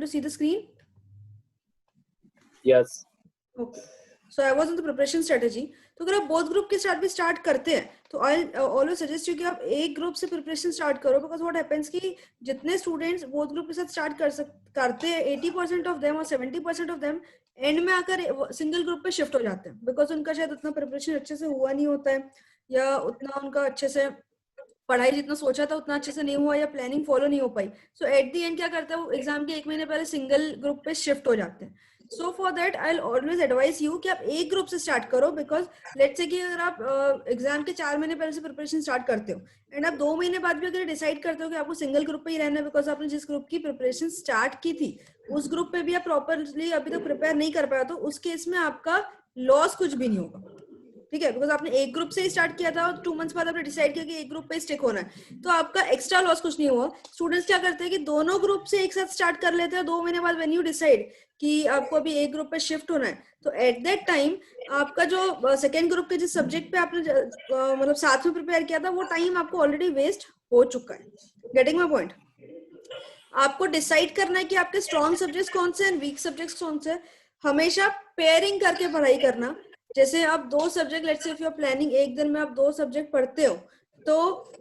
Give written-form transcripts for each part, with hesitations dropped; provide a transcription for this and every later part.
to see the screen? Yes. Okay. So I was on the preparation strategy. तो अगर आप both group के साथ भी स्टार्ट करते हैं तो आई ऑलवेज सजेस्ट यू कि आप एक ग्रुप से प्रिपरेशन स्टार्ट करो, बिकॉज व्हाट हैपेंस कि जितने स्टूडेंट्स बोथ ग्रुप के साथ स्टार्ट करते हैं 80% ऑफ देम और 70% ऑफ देम एंड में आकर सिंगल ग्रुप पे शिफ्ट हो जाते हैं, बिकॉज उनका शायद उतना प्रिपरेशन अच्छे से हुआ नहीं होता है, या उतना उनका अच्छे से पढ़ाई जितना सोचा था उतना अच्छे से नहीं हुआ, या प्लानिंग फॉलो नहीं हो पाई. सो एट द एंड क्या करते हैं वो एग्जाम के 1 महीने पहले सिंगल ग्रुप पे शिफ्ट हो जाते हैं. सो for that I will always advice you कि आप एक ग्रुप से स्टार्ट करो, बिकॉज लेट्स से कि अगर आप एग्जाम के 4 महीने पहले से प्रिपरेशन स्टार्ट करते हो एंड आप 2 महीने बाद भी अगर डिसाइड करते हो कि आपको सिंगल ग्रुप पे ही रहना है, बिकॉज आपने जिस ग्रुप की प्रिपरेशन स्टार्ट की थी उस ग्रुप पे भी आप प्रॉपरली अभी तक प्रिपेयर नहीं कर पाया, तो उस केस में आपका लॉस कुछ भी नहीं होगा. ठीक है, बिकॉज आपने एक ग्रुप से ही स्टार्ट किया था और 2 मंथ्स बाद आपने डिसाइड किया कि एक ग्रुप पे स्टिक होना है, तो आपका एक्स्ट्रा लॉस कुछ नहीं हुआ. स्टूडेंट्स क्या करते हैं कि दोनों ग्रुप से एक साथ स्टार्ट कर लेते हैं, 2 महीने बाद व्हेन यू डिसाइड कि आपको अभी एक ग्रुप पे शिफ्ट होना है, तो एट दैट टाइम आपका जो सेकेंड ग्रुप के जिस सब्जेक्ट पे आपने मतलब साथ में प्रिपेयर किया था वो टाइम आपको ऑलरेडी वेस्ट हो चुका है. Getting my point? आपको डिसाइड करना है कि आपके स्ट्रॉन्ग सब्जेक्ट्स कौन से हैं, वीक सब्जेक्ट्स कौन से हैं. हमेशा पेयरिंग करके पढ़ाई करना. जैसे आप 2 subject, let's say if you are planning एक दिन में आप 2 सब्जेक्ट पढ़ते हो, तो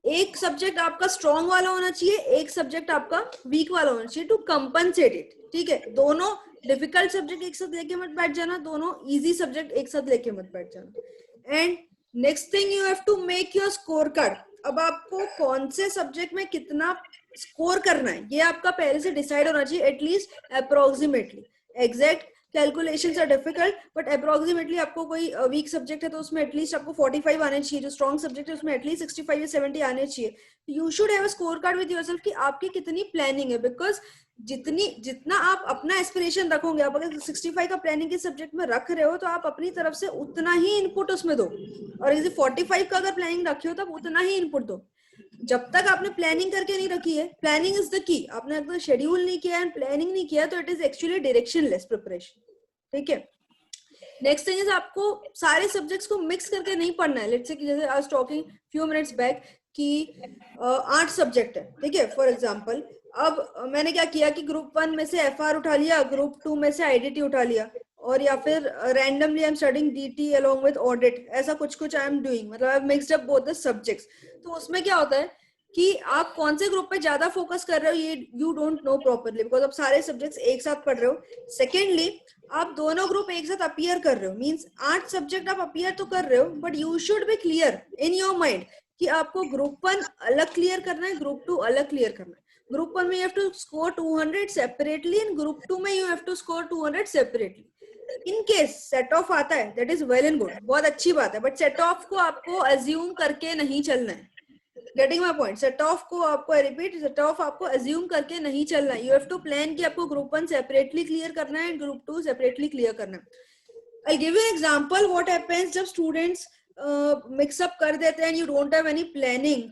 एक सब्जेक्ट आपका स्ट्रॉन्ग वाला होना चाहिए, एक सब्जेक्ट आपका वीक वाला होना चाहिए टू कंपनसेट इट. ठीक है, दोनों डिफिकल्ट सब्जेक्ट एक साथ लेके मत बैठ जाना, दोनों इजी सब्जेक्ट एक साथ लेके मत बैठ जाना. And next thing you have to make your score card. अब आपको कौन से सब्जेक्ट में कितना स्कोर करना है ये आपका पहले से डिसाइड होना चाहिए, at least approximately. Exact calculations are difficult, but approximately आपको कोई वीक सब्जेक्ट है तो उसमें एटलीस्ट आपको 45 आने चाहिए, जो स्ट्रॉन्ग सब्जेक्ट है उसमें एटलीस्ट 65 या 70 आने चाहिए. You should have a score card with yourself कि आपकी कितनी प्लानिंग है, बिकॉज जितना आप अपना एस्पिरेशन रखोगे, आप अगर 65 का प्लानिंग के सब्जेक्ट में रख रहे हो तो आप अपनी तरफ से उतना ही इनपुट उसमें दो, और यदि 45 का अगर प्लानिंग रखे हो तब उतना ही इनपुट दो. जब तक आपने प्लानिंग करके नहीं रखी है, प्लानिंग इज द की, आपने अगर शेड्यूल नहीं किया एंड प्लानिंग नहीं किया तो it is actually directionless preparation. ठीक है, नेक्स्ट थिंग इज आपको सारे सब्जेक्ट्स को मिक्स करके नहीं पढ़ना है. लेट्स से कि जैसे I was talking few minutes back कि 8 सब्जेक्ट है. ठीक है, फॉर एग्जांपल अब मैंने क्या किया कि ग्रुप 1 में से एफआर उठा लिया, ग्रुप 2 में से आईडीटी उठा लिया, और या फिर randomly I am studying DT along with audit, ऐसा कुछ आई एम डूइंग, मतलब I have mixed up both the subjects. तो उसमें क्या होता है कि आप कौन से ग्रुप पे ज्यादा फोकस कर रहे हो ये you don't no properly, because आप सारे सब्जेक्ट्स एक साथ पढ़ रहे हो. सेकेंडली आप दोनों ग्रुप एक साथ अपीयर कर रहे हो, मींस 8 सब्जेक्ट आप अपीयर तो कर रहे हो, but you should B clear in your mind कि आपको ग्रुप 1 अलग क्लियर करना है, ग्रुप 2 अलग क्लियर करना है. ग्रुप 1 में you have to score 200 separately and group 2 में you have to score 200 separately. In case set off आता है that is well and good, बहुत अच्छी बात है, बट सेट ऑफ को आपको अज्यूम करके नहीं चलना है. Getting my point? Set of को आपको, रिपीट, सेट ऑफ आपको अज्यूम करके नहीं चलना है. यू हैव टू प्लान कि आपको ग्रुप 1 सेपरेटली क्लियर करना है एंड ग्रुप 2 सेपरेटली क्लियर करना है. I give you example what happens जब स्टूडेंट्स मिक्स अप कर देते हैं and you don't have any planning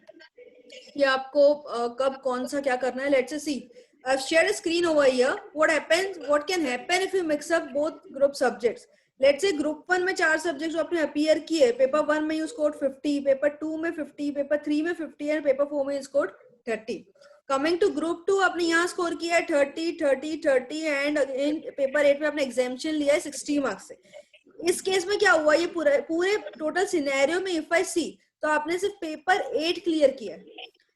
कि आपको कब कौन सा क्या करना है. Let's see, I've shared a screen over here. What can happen if you mix up both group subjects? Let's say group 1 में 4 सब्जेक्ट जो आपने अपीयर किए, पेपर 1 में यू स्कोर्ड 50, पेपर 2 में 50, पेपर 3 में 50 एंड पेपर 4 में you scored 30. Coming to group 2 आपने यहाँ स्कोर किया है 30, 30, 30 एंड इन पेपर 8 में आपने एग्जामिशन लिया है 60 मार्क्स से. इस केस में क्या हुआ, ये पूरे टोटल सिनेरियो में इफ आई सी तो आपने सिर्फ पेपर 8 क्लियर किया है,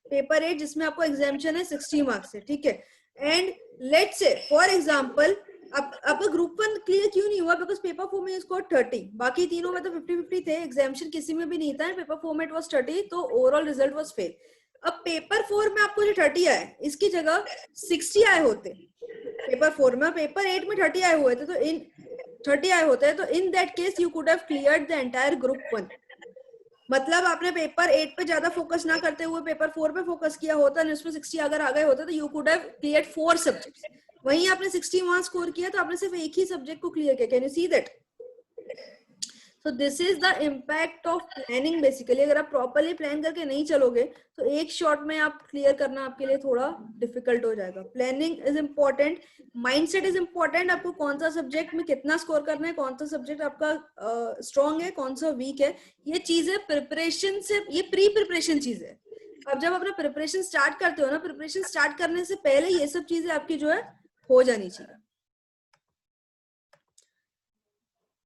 पेपर 8 जिसमें आपको एग्जामिशन है 60 मार्क्स से. ठीक है, एंड लेट्स से फॉर एग्जांपल आपका ग्रुप 1 क्लियर क्यों नहीं हुआ, बिकॉज पेपर 4 में स्कोर 30, बाकी तीनों में तो 50-50 थे, एग्जामिशन किसी में भी नहीं था, पेपर 4 में इट वाज 30, तो ओवरऑल रिजल्ट वाज फेल. अब पेपर 4 में आपको जो 30 आए इसकी जगह 60 आए होते पेपर 4 में, पेपर 8 में 30 आए हुए थे, तो इन 30 आए होते हैं, तो in that case you could have cleared the entire group 1. मतलब आपने पेपर 8 पे ज्यादा फोकस ना करते हुए पेपर 4 पे फोकस किया होता है, उसमें 60 अगर आ गए होते तो you could have cleared 4 subjects. वहीं आपने 60 मार्क्स स्कोर किया तो आपने सिर्फ एक ही सब्जेक्ट को क्लियर किया. Can you see that? So this is the impact of planning basically. अगर आप प्रॉपरली प्लान करके नहीं चलोगे तो एक शॉट में आप क्लियर करना आपके लिए थोड़ा डिफिकल्ट हो जाएगा. Planning is important, mindset is important. आपको कौन सा सब्जेक्ट में कितना स्कोर करना है, कौन सा सब्जेक्ट आपका स्ट्रॉन्ग है, कौन सा वीक है, ये चीजें प्रिपरेशन से, ये प्री प्रिपरेशन चीज है. अब जब अपना प्रिपरेशन स्टार्ट करते हो ना, प्रिपरेशन स्टार्ट करने से पहले ये सब चीजें आपकी जो है हो जानी चाहिए।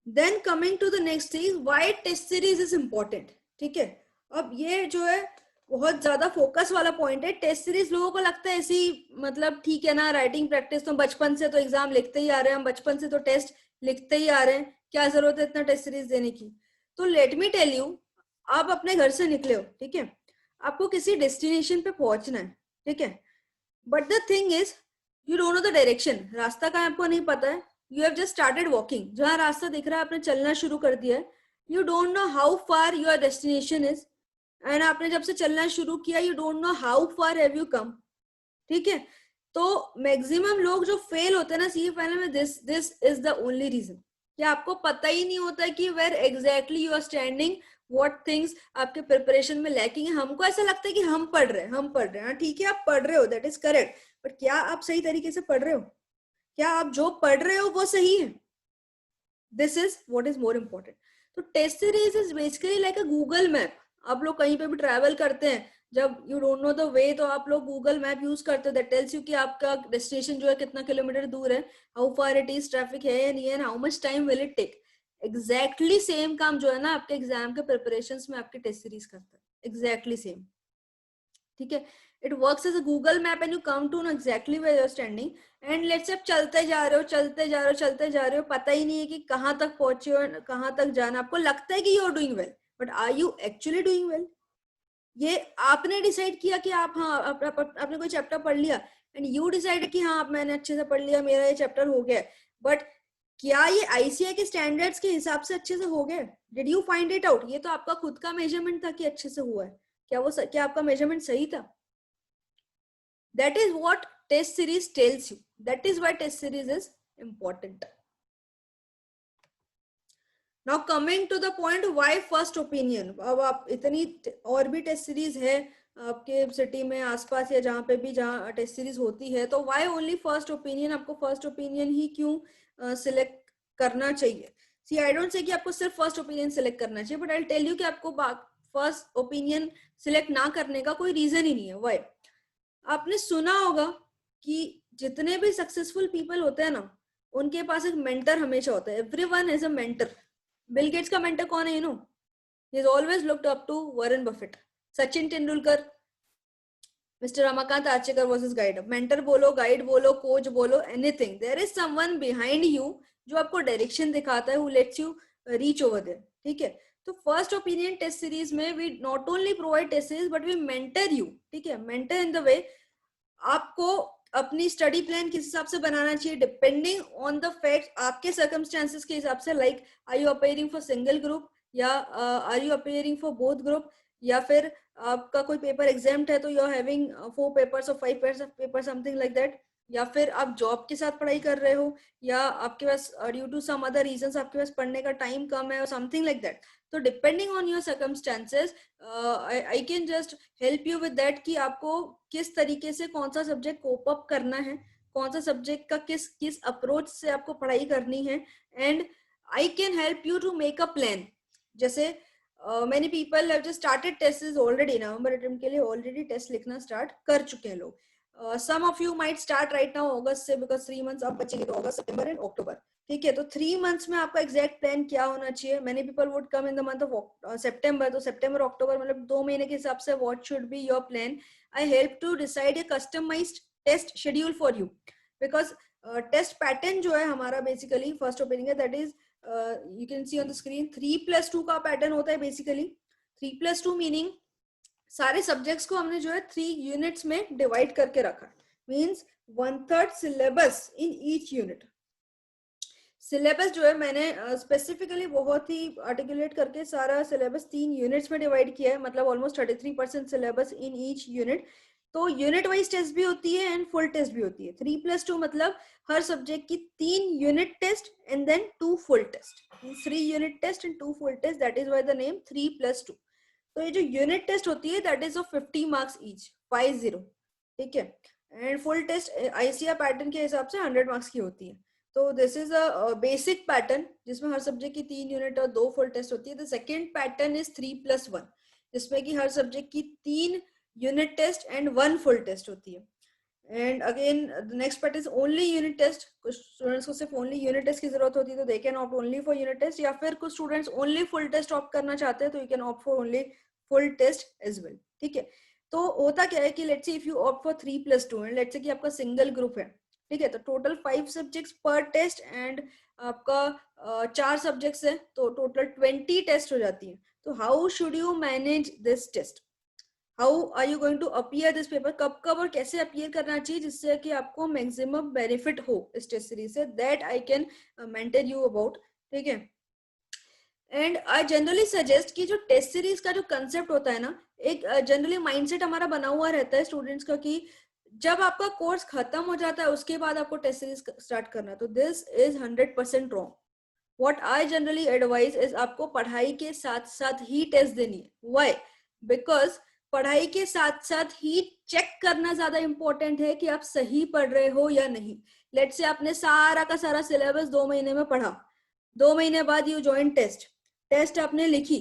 Then coming to the next thing, why test series is important. ठीक है, अब ये जो है बहुत ज्यादा फोकस वाला पॉइंट है। टेस्ट सीरीज लोगों को लगता है ऐसी, मतलब ठीक है ना, राइटिंग प्रैक्टिस तो बचपन से तो एग्जाम लिखते ही आ रहे हैं, हम बचपन से तो टेस्ट लिखते ही आ रहे हैं, क्या जरूरत है इतना टेस्ट सीरीज देने की। तो लेट मी टेल यू, आप अपने घर से निकले हो, ठीक है, आपको किसी डेस्टिनेशन पे पहुंचना है, ठीक है, but the thing is you don't know the direction, रास्ता का आपको नहीं पता है। You have just started walking, जहां रास्ता दिख रहा है आपने चलना शुरू कर दिया है। You don't know how far your destination is, and आपने जब से चलना शुरू किया you don't know how far have you come. ठीक है, तो मैक्सिमम लोग जो फेल होते हैं ना सी फाइनल में, this is the only reason कि आपको पता ही नहीं होता कि where exactly you are standing, what things आपके प्रिपरेशन में लैकिंग है। हमको ऐसा लगता है कि हम पढ़ रहे हैं, हम पढ़ रहे हैं, ठीक है आप पढ़ रहे हो, दैट इज करेक्ट, बट क्या आप सही तरीके से पढ़ रहे हो? क्या आप जो पढ़ रहे हो वो सही है? This is what is more important. तो test series is basically like a Google map. आप लोग कहीं पे भी ट्रैवल करते हैं, जब you don't know the way, तो आप लोग गूगल मैप यूज करते हो, दैट टेल्स यू कि आपका डेस्टिनेशन जो है कितना किलोमीटर दूर है, how far it is, traffic है या नहीं है, how much time will it take. Exactly same काम जो है ना आपके एग्जाम के प्रिपरेशन में आपकी टेस्ट सीरीज करता है, एग्जैक्टली सेम। ठीक है, it works as a Google map and you come to know exactly where you are standing. And let's आप चलते जा रहे हो, चलते जा रहे हो, चलते जा रहे हो, पता ही नहीं है कि कहाँ तक पहुंचे हो, कहाँ तक जाना। आपको लगता है कि you are doing well, but are you actually doing well? ये आपने डिसाइड किया कि आप, हाँ आपने कोई चैप्टर पढ़ लिया एंड यू डिसाइड कि हाँ मैंने अच्छे से पढ़ लिया, मेरा ये चैप्टर हो गया, बट क्या ये आईसीआई के स्टैंडर्ड्स के हिसाब से अच्छे से हो गया? Did you find it out? ये तो आपका खुद का मेजरमेंट था कि अच्छे से हुआ है, क्या वो क्या आपका मेजरमेंट सही था? That is what test series tells you. That is why test series is important. Now coming to the point, why first opinion? अब आप इतनी और भी टेस्ट सीरीज है आपके सिटी में आसपास या जहाँ पे भी जहाँ टेस्ट सीरीज होती है, तो why only first opinion? आपको फर्स्ट ओपिनियन ही क्यों सिलेक्ट करना चाहिए? सी आई डोंट से कि आपको सिर्फ फर्स्ट ओपिनियन सिलेक्ट करना चाहिए, बट आई टेल यू कि आपको फर्स्ट ओपिनियन सिलेक्ट ना करने का कोई रीजन ही नहीं है। वाई? आपने सुना होगा कि जितने भी सक्सेसफुल पीपल होते हैं ना, उनके पास एक मेंटर हमेशा होता है। Everyone is a mentor. Bill Gates का मेंटर कौन है? You know, he is always looked up to Warren Buffett, Sachin Tendulkar, mister Ramakant Achrekar was his guide. Mentor बोलो, गाइड बोलो, कोच बोलो, anything, there is someone behind you जो आपको डायरेक्शन दिखाता है, who lets you reach over there. ठीक है, तो फर्स्ट ओपिनियन टेस्ट सीरीज में we not only provide test series but we mentor you. ठीक है, मेंटर इन द वे आपको अपनी स्टडी प्लान किस हिसाब से बनाना चाहिए, डिपेंडिंग ऑन द फैक्ट, आपके सर्कमस्टेंसेस के हिसाब से। Like are you appearing for single group, या are you appearing for both group, या फिर आपका कोई पेपर एग्जाम्ड है तो यू आर हैविंग 4 पेपर्स और 5 पेपर, समथिंग लाइक दैट। या फिर आप जॉब के साथ पढ़ाई कर रहे हो, या आपके पास due to some other reasons आपके पास पढ़ने का टाइम कम है और समथिंग लाइक दैट। तो depending on your circumstances I can just help you with that कि आपको किस तरीके से कौन सा सब्जेक्ट कोप अप करना है, कौन सा सब्जेक्ट का किस किस अप्रोच से आपको पढ़ाई करनी है। And I can help you to make a plan. जैसे many people have just started test already, November attempt के लिए ऑलरेडी टेस्ट लिखना स्टार्ट कर चुके हैं लोग। Some of you might start right now अगस्त से, बिकॉज 3 मंथ्स अब बचेंगे, तो अगस्त, सितंबर एंड अक्टूबर। ठीक है, तो 3 मंथ्स में आपका एग्जैक्ट प्लान क्या होना चाहिए? Many people would come in the month of सितंबर, तो सितंबर अक्टूबर मतलब 2 महीने के हिसाब से what should be your plan. I help to decide a customized test schedule for you, because test pattern जो है हमारा basically first opinion, that is you can see on the screen 3+2 का पैटर्न होता है बेसिकली। 3+2 मीनिंग सारे subjects को हमने जो है 3 यूनिट्स में डिवाइड करके रखा है, means 1/3 syllabus in each unit. Syllabus जो है मैंने स्पेसिफिकली बहुत ही आर्टिकुलेट करके सारा सिलेबस 3 यूनिट्स में डिवाइड किया है, मतलब almost 33% syllabus in each unit. तो यूनिट वाइज टेस्ट भी होती है एंड फुल टेस्ट भी होती है। 3+2 मतलब हर सब्जेक्ट की 3 unit test and then 2 full test, 3 unit test and 2 full test, that is why the name 3+2। तो ये जो यूनिट टेस्ट होती है that is of 50 marks each, 50। ठीक है, and full test ICR pattern के हिसाब से 100 मार्क्स की होती है। तो this is a basic pattern जिसमें हर सब्जेक्ट की 3 यूनिट और 2 फुल टेस्ट होती है। द सेकेंड पैटर्न इज 3+1, जिसमें कि हर सब्जेक्ट की 3 unit test and 1 full test होती है। And again the next part is only unit test. कुछ स्टूडेंट्स को सिर्फ ओनली यूनिट टेस्ट की जरूरत होती है तो they can opt only for unit test, या फिर कुछ students only full test opt करना चाहते हैं तो you can opt for only full test as well. ठीक है, तो होता क्या है कि let's say if you opt for 3+2 and let's say कि आपका सिंगल ग्रुप है, ठीक है, तो टोटल 5 सब्जेक्ट्स पर टेस्ट एंड आपका 4 सब्जेक्ट्स है तो टोटल 20 टेस्ट हो जाती है. तो how should you manage this test, how are you going to appear this paper, कब कब और कैसे अपीयर करना चाहिए जिससे कि आपको मैक्सिमम बेनिफिट हो इस टेस्ट सीरीज से, that I can mentor you about. ठीक है, एंड आई जनरली सजेस्ट कि जो टेस्ट सीरीज का जो कंसेप्ट होता है ना, एक जनरली माइंडसेट हमारा बना हुआ रहता है स्टूडेंट्स का कि जब आपका कोर्स खत्म हो जाता है उसके बाद आपको टेस्ट सीरीज स्टार्ट करना है, तो this is 100% wrong. What I generally advice is आपको पढ़ाई के साथ साथ ही टेस्ट देनी है. व्हाई? बिकॉज पढ़ाई के साथ साथ ही चेक करना ज्यादा इंपॉर्टेंट है कि आप सही पढ़ रहे हो या नहीं. लेट्स से आपने सारा का सारा सिलेबस 2 महीने में पढ़ा, 2 महीने बाद यू ज्वाइन टेस्ट आपने लिखी,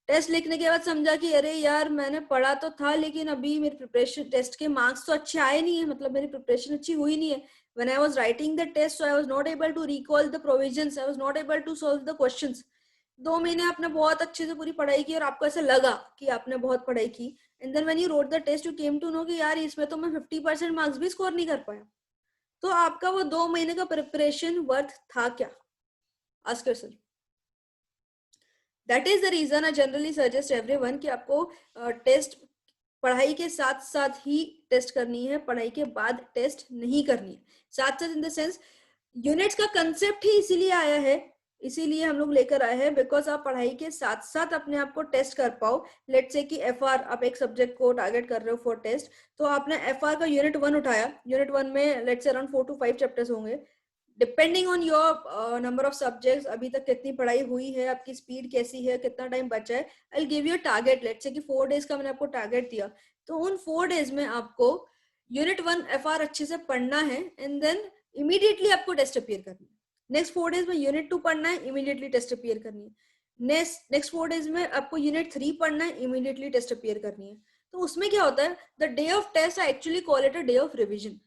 टेस्ट लिखने के बाद समझा कि अरे यार मैंने पढ़ा तो था लेकिन अभी मेरी प्रिपरेशन टेस्ट के मार्क्स तो अच्छे आए नहीं है, मतलब मेरी प्रिपरेशन अच्छी हुई नहीं है. When I was writing the test, so I was not able to recall the provisions. I was not able to solve the questions. 2 महीने आपने बहुत अच्छे से पूरी पढ़ाई की और आपको ऐसा लगा कि आपने बहुत पढ़ाई की, and then when you wrote the test, you came to know कि यार इसमें तो मैं 50% मार्क्स भी स्कोर नहीं कर पाया. तो आपका वो 2 महीने का प्रिपरेशन वर्थ था क्या? Ask yourself. That is the reason I generally suggest everyone कि आपको टेस्ट पढ़ाई के साथ साथ ही टेस्ट करनी है, पढ़ाई के बाद टेस्ट नहीं करनी है. साथ साथ इन द सेंस यूनिट्स का कंसेप्ट ही इसीलिए आया है, इसीलिए हम लोग लेकर आए हैं बिकॉज आप पढ़ाई के साथ साथ अपने आप को टेस्ट कर पाओ. लेट्स से कि एफआर आप एक सब्जेक्ट को टारगेट कर रहे हो फॉर टेस्ट, तो आपने एफआर का यूनिट 1 उठाया, यूनिट 1 में let's say around 4 to 5 chapters होंगे. Depending on your number of subjects, अभी तक कितनी पढ़ाई हुई है, आपकी स्पीड कैसी है, कितना टाइम बचा है, I give you target. Let's say कि 4 डेज का मैंने आपको टारगेट दिया, तो उन 4 डेज में आपको यूनिट 1 एफआर अच्छे से पढ़ना है एंड देन इमीडिएटली आपको टेस्ट अपीयर करनी है. नेक्स्ट 4 डेज में यूनिट 2 पढ़ना है, इमीडिएटली टेस्ट अपीयर करनी है. नेक्स्ट 4 डेज में आपको यूनिट 3 पढ़ना है, इमीडिएटली टेस्ट अपीयर करनी है. तो उसमें क्या होता है, the day of test I actually call it a day of revision.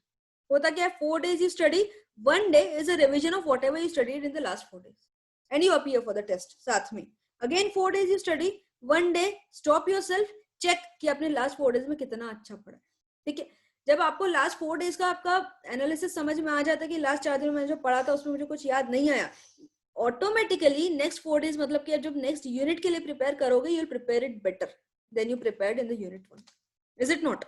होता क्या है, 4 days you study, 1 day is a revision of whatever you studied in the last 4 days and you appear for the test. साथ में again 4 days you study, 1 day stop yourself, check कि आपने last 4 days में कितना अच्छा पढ़ा है. ठीक है, जब आपको लास्ट 4 डेज का आपका एनालिसिस समझ में आ जाता है कि लास्ट 4 दिन में जो पढ़ा था उसमें मुझे कुछ याद नहीं आया, ऑटोमेटिकली नेक्स्ट 4 डेज मतलब कि जब नेक्स्ट यूनिट के लिए प्रिपेयर करोगे, you will prepare it better than you prepared in the unit 1. Is it not?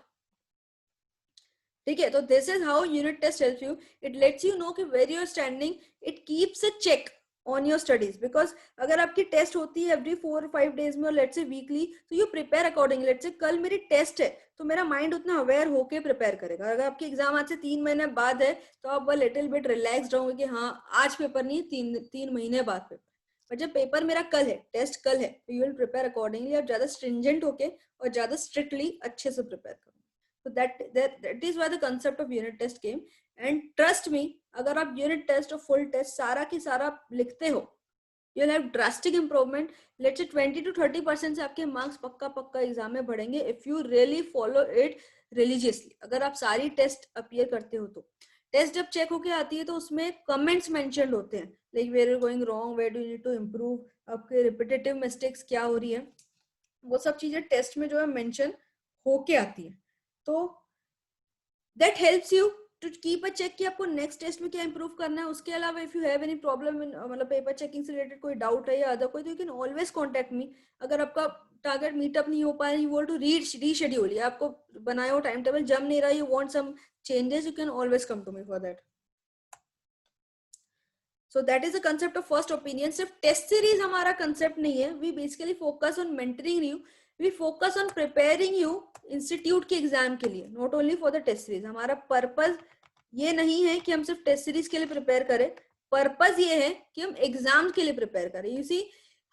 ठीक है, तो this is how unit test helps you. It lets you know कि where you are standing, it keeps a check on your studies. Because अगर आपकी test होती है every 4 or 5 days में और लेट्स से वीकली, तो you prepare according. Let's say कल मेरी टेस्ट है तो मेरा माइंड उतना अवेयर होके प्रिपेयर करेगा. अगर आपकी एग्जाम आज से 3 महीने बाद है तो आप लिटिल बिट रिलैक्सड होंगे कि हाँ आज पेपर नहीं, 3 महीने बाद पेपर. पर जब पेपर मेरा कल है, टेस्ट कल है, तो यू विल प्रिपेयर अकॉर्डिंगली. आप ज्यादा स्ट्रिंजेंट होके और ज्यादा स्ट्रिक्टली अच्छे से प्रिपेयर करो. So that is why the concept of unit test came. And trust me, अगर आप unit test और full test सारा की सारा लिखते हो, you'll have drastic improvement. Let's say 20 to 30% से आपके मार्क्स पक्का एग्जाम में बढ़ेंगे if you really follow it religiously. अगर आप सारी टेस्ट अपीयर करते हो तो टेस्ट जब चेक होके आती है तो उसमें कमेंट्स मेंशन्ड होते हैं, like where are going wrong, where do you need to improve, आपके रिपीटेटिव मिस्टेक्स क्या हो रही है, वो सब चीजें टेस्ट में जो है मेंशन होके आती है. तो that helps you to keep a check कि आपको नेक्स्ट टेस्ट में क्या इंप्रूव करना है. उसके अलावा if you have any problem मतलब पेपर चेकिंग से रिलेटेड कोई डाउट है या अदर कोई, तो you can always contact me. अगर आपका टारगेट मीटअप नहीं हो पाया, यू वांट टू रीशेड्यूल, या आपको बनाया हो टाइम टेबल जम नहीं रहा, you want some changes, you can always come to me for that. So that is the concept of first opinion. सिर्फ टेस्ट सीरीज हमारा कंसेप्ट नहीं है. We basically focus on mentoring you. We focus on preparing you institute के exam के लिए, not only for the test series. हमारा purpose ये नहीं है कि हम सिर्फ टेस्ट सीरीज के लिए प्रिपेयर करें. पर्पस ये है कि हम एग्जाम के लिए प्रिपेयर करें. यू सी,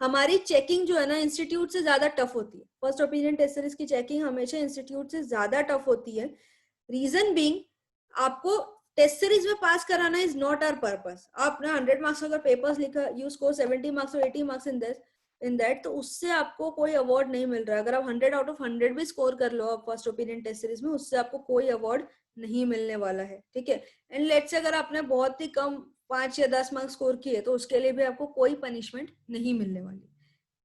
हमारी चेकिंग जो है ना इंस्टीट्यूट से ज्यादा टफ होती है. फर्स्ट ओपिनियन टेस्ट सीरीज की चेकिंग हमेशा इंस्टीट्यूट से ज्यादा टफ होती है. रीजन बीइंग, आपको टेस्ट सीरीज में पास कराना इज नॉट आवर पर्पस. आपने 100 मार्क्स अगर पेपर्स लिखा, यू स्कोर 70 मार्क्स और 80 marks in this, in that, तो उससे आपको कोई अवार्ड नहीं मिल रहा है। अगर आप 100 आउट ऑफ 100 भी स्कोर कर लो आप फर्स्ट ओपिनियन टेस्ट सीरीज में, उससे आपको कोई अवार्ड नहीं मिलने वाला है, ठीक है। एंड लेट्स से अगर आपने बहुत ही कम 5 या 10 मार्क्स स्कोर किए तो उसके लिए भी आपको कोई पनिशमेंट नहीं मिलने वाली।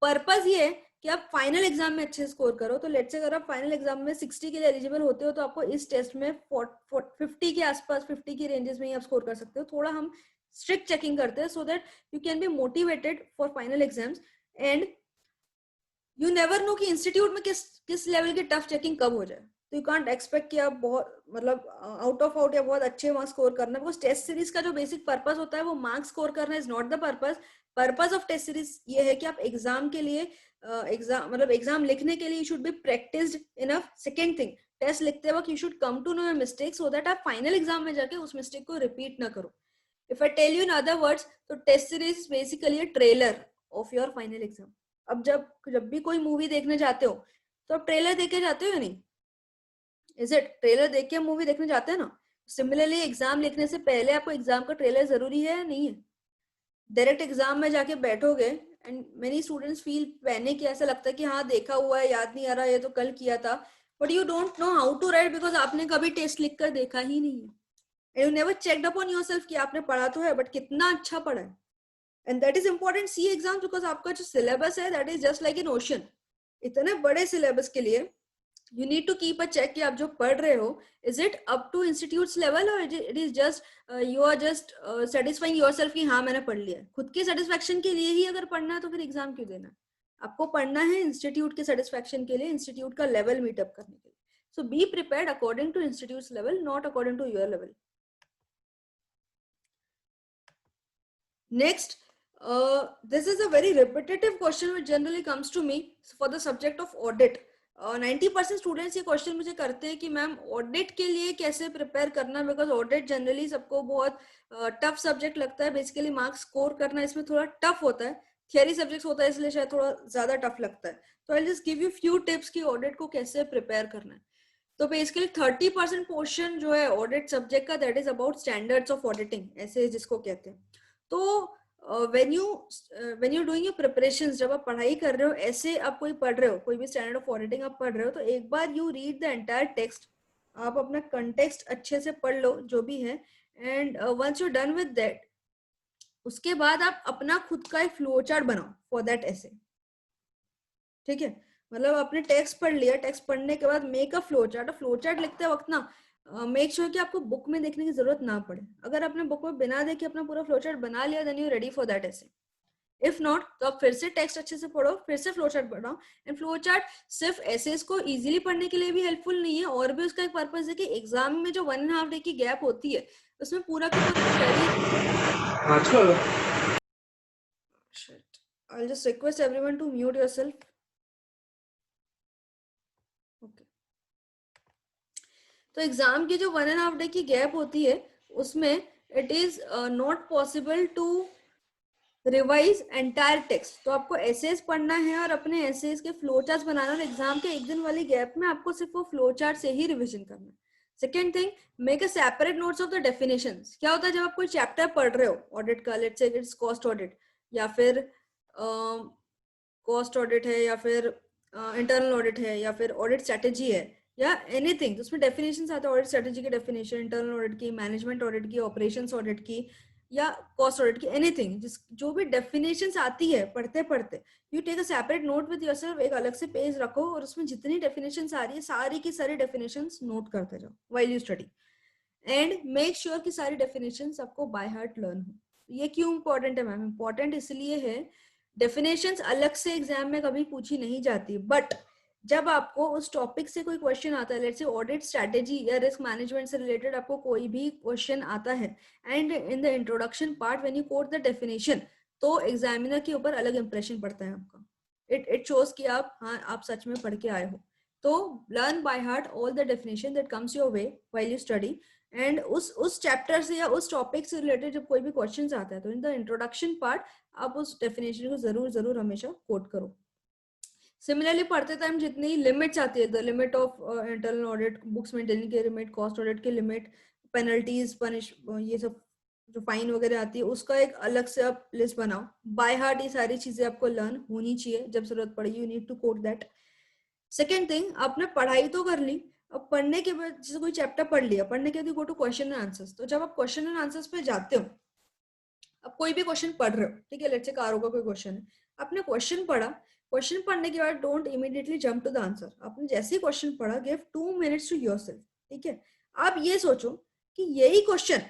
पर्पस ये है कि आप फाइनल एग्जाम में अच्छे स्कोर करो। तो लेट्स से अगर आप फाइनल एग्जाम में 60 के लिए एलिजिबल होते हो तो आपको इस टेस्ट में 50 के आसपास, 50 की रेंजेस में ही आप स्कोर कर सकते हो। थोड़ा हम स्ट्रिक्ट चेकिंग करते हैं सो that you can be motivated for final exams. And you never know कि इंस्टीट्यूट में किस लेवल की टफ चेकिंग कब हो जाए। तो यू कांट एक्सपेक्ट कि आप बहुत मतलब आउट ऑफ आउट या बहुत अच्छे मार्क्स स्कोर करना, बिकॉज टेस्ट सीरीज का जो बेसिक पर्पस होता है वो मार्क्स स्कोर करना is not the purpose. Purpose of test series ये है कि आप एग्जाम के लिए एग्जाम लिखने के लिए you should be practised enough. Second thing, test लिखते वक्त you should come to know your mistake so that आप फाइनल एग्जाम में जाके उस मिस्टेक को रिपीट ना करो। If I tell you in other words, तो test series is basically a trailer of your final exam. अब जब भी कोई मूवी देखने जाते हो तो आप ट्रेलर देख के जाते हो या नहीं? Is it? ट्रेलर देख के मूवी देखने जाते हैं ना। सिमिलरली एग्जाम लिखने से पहले आपको एग्जाम का ट्रेलर जरूरी है या नहीं है? डायरेक्ट एग्जाम में जाके बैठोगे and many students feel panic, ऐसा लगता है कि हाँ देखा हुआ है, याद नहीं आ रहा, ये तो कल किया था, but you don't know how to write because आपने कभी टेस्ट लिख कर देखा ही नहीं है। And you never checked upon yourself कि आपने पढ़ा तो है बट कितना अच्छा पढ़ा है। And that is important C exam because आपका जो सिलेबस है that is just like an ocean. इतने बड़े सिलेबस के लिए you need to keep a check कि आप जो पढ़ रहे हो is it up to institutes level or it is just you are just satisfying yourself कि हाँ मैंने पढ़ लिया। खुद के सेटिस्फेक्शन के लिए ही अगर पढ़ना है तो फिर एग्जाम क्यों देना? आपको पढ़ना है इंस्टीट्यूट के सेटिस्फेक्शन के लिए, इंस्टीट्यूट का लेवल मीटअप करने के लिए। So be prepared according to institute level, not according to your level. Next, this is a very repetitive question which generally comes to me for the subject of audit. 90% students ये question मुझे करते हैं कि ma'am audit के लिए कैसे prepare करना, because audit generally सबको बहुत टफ सब्जेक्ट लगता है। बेसिकली मार्क्स स्कोर करना इसमें थोड़ा टफ होता है, थियरी सब्जेक्ट होता है इसलिए शायद थोड़ा ज्यादा टफ लगता है। तो I just give you few tips कि ऑडिट को कैसे प्रिपेयर करना है। तो बेसिकली 30% पोर्शन जो है ऑडिट सब्जेक्ट का that is about standards of auditing, ऐसे जिसको कहते हैं। तो when you doing your preparations, जब आप पढ़ाई कर रहे हो, ऐसे आप कोई पढ़ रहे हो, कोई भी स्टैंडर्ड ऑफ ऑडिटिंग आप पढ़ रहे हो, तो एक बार you read the entire text, आप अपना कंटेक्स्ट अच्छे से पढ़ लो जो भी है। And once you done with that, उसके बाद आप अपना खुद का एक फ्लो चार्ट बनाओ फॉर दैट ऐसे, ठीक है। मतलब आपने टेक्स्ट पढ़ लिया, टेक्स्ट पढ़ने के बाद make a flow chart. Flow chart लिखते वक्त ना मेक श्योर कि आपको बुक में देखने की जरूरत ना पड़े। अगर आपने बुक में बिना देखे अपना पूरा फ्लो चार्ट बना लिया then you ready for that ऐसे। इफ नॉट तो आप फिर से टेक्स्ट अच्छे से पढ़ो, फिर से फ्लो चार्ट बनाओ। एंड फ्लो चार्ट सिर्फ एसेस को इजीली पढ़ने के लिए भी हेल्पफुल नहीं है, और भी उसका एक पर्पस है कि एग्जाम में जो 1.5 डे की गैप होती है उसमें पूरा का पूरा I'll just request everyone to mute yourself. Okay. तो एग्जाम की जो 1.5 डे की गैप होती है उसमें it is not possible to revise entire text. तो आपको एसेस पढ़ना है और अपने एसेस के फ्लो चार्ट्स बनाना, और एग्जाम के एक दिन वाली गैप में आपको सिर्फ वो फ्लो चार्ट से ही रिविजन करना है। Second thing, make a separate notes of the definitions. क्या होता है जब आप कोई चैप्टर पढ़ रहे हो ऑडिट का, let's say it's cost audit या फिर कॉस्ट ऑडिट है या फिर इंटरनल ऑडिट है या फिर ऑडिट स्ट्रेटेजी है या एनीथिंग, उसमें डेफिनेशंस आते हैं। ऑडिट स्ट्रेटेजी की डेफिनेशन, इंटरनल ऑडिट की, मैनेजमेंट ऑडिट की, ऑपरेशंस ऑडिट की या कॉस्ट ऑडिट की, एनीथिंग जो भी डेफिनेशंस आती है पढ़ते पढ़ते you take a separate note with yourself. एक अलग से पेज रखो और उसमें जितनी डेफिनेशंस आ रही है सारी की सारी डेफिनेशंस नोट करते जाओ while you study. And make sure कि सारी डेफिनेशंस आपको बाय हार्ट लर्न हो। ये क्यों इंपॉर्टेंट है मैम? इंपॉर्टेंट इसलिए है, डेफिनेशंस अलग से एग्जाम में कभी पूछी नहीं जाती, बट जब आपको उस टॉपिक से कोई क्वेश्चन आता है, लेट्स से ऑडिट स्ट्रेटेजी या रिस्क मैनेजमेंट से रिलेटेड आपको कोई भी क्वेश्चन आता है, and in the introduction part when you quote the definition, तो एग्जामिनर के ऊपर अलग इंप्रेशन पड़ता है आपका। इट शोज कि आप सच में पढ़ के आए हो। तो learn by heart all the definition that comes your way while you study. And उस चैप्टर से या उस टॉपिक से रिलेटेड जब कोई भी क्वेश्चन आता है तो इन द इंट्रोडक्शन पार्ट आप उस डेफिनेशन को जरूर हमेशा कोट करो। सिमिलरली पढ़ते टाइम जितनी लिमिट्स आती है, the limit of internal audit, books maintaining की लिमिट, कॉस्ट ऑडिट की लिमिट, पेनल्टीज, पनिश, ये सब जो फाइन वगैरह आती है उसका एक अलग से आप लिस्ट बनाओ। बाय हार्ट ये सारी चीजें आपको लर्न होनी चाहिए, जब जरूरत पड़ेगी you need to quote that. Second thing, आपने पढ़ाई तो कर ली, अब पढ़ने के बाद जैसे कोई चैप्टर पढ़ लिया, पढ़ने के बाद go to question and answers. तो जब आप क्वेश्चन एंड आंसर्स पे जाते हो, अब कोई भी क्वेश्चन पढ़ रहे हो, ठीक है, लेट्स से कारो का कोई क्वेश्चन है, आपने क्वेश्चन पढ़ा, क्वेश्चन पढ़ने के बाद don't immediately jump to the answer. आपने जैसे ही क्वेश्चन पढ़ा, गिव 2 मिनट्स टू योरसेल्फ, ठीक है। आप ये सोचो कि यही क्वेश्चन